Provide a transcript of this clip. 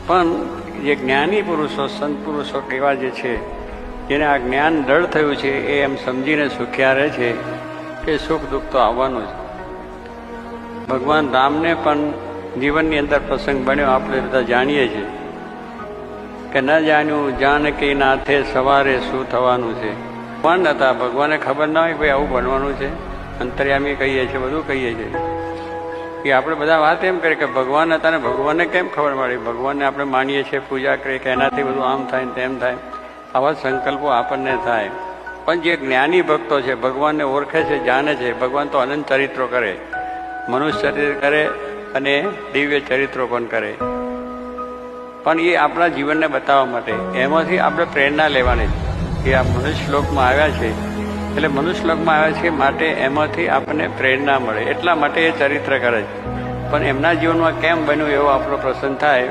પણ જે જ્ઞાની પુરુષો, સંત પુરુષો એવા જે છે, જેને આ જ્ઞાન દ્રઢ થયું છે, એ એમ સમજીને સુખ્યા રહે છે કે સુખ દુઃખ તો આવવાનું છે. ભગવાન રામને પણ જીવનની અંદર પ્રસંગ બન્યો, આપણે બધા જાણીએ છીએ કે ન જાણ્યું જાનકી નાથે સવારે શું થવાનું છે. ભગવાન હતા, ભગવાનને ખબર ના હોય કે ભાઈ આવું બનવાનું છે. અંતર્યામી કહીએ છીએ, બધું કહીએ છીએ કે આપણે બધા વાત એમ કરીએ કે ભગવાન હતા ને ભગવાનને કેમ ખબર મળી. ભગવાનને આપણે માનીએ છીએ, પૂજા કરીએ કે એનાથી બધું આમ થાય ને તેમ થાય, આવા સંકલ્પો આપણને થાય. પણ જે જ્ઞાની ભક્તો છે, ભગવાનને ઓળખે છે, જાણે છે, ભગવાન તો અનંત ચરિત્રો કરે, મનુષ્ય ચરિત્ર કરે અને દિવ્ય ચરિત્રો પણ કરે. પણ એ આપણા જીવનને બતાવવા માટે, એમાંથી આપણે પ્રેરણા લેવાની છે કે આ મનુષ્ય લોકમાં આવ્યા છે, એટલે મનુષ્ય લોકમાં આવ્યા છે માટે એમાંથી આપણને પ્રેરણા મળે, એટલા માટે એ ચરિત્ર કરે છે. પણ એમના જીવનમાં કેમ બન્યું એવો આપણો પ્રસંગ થાય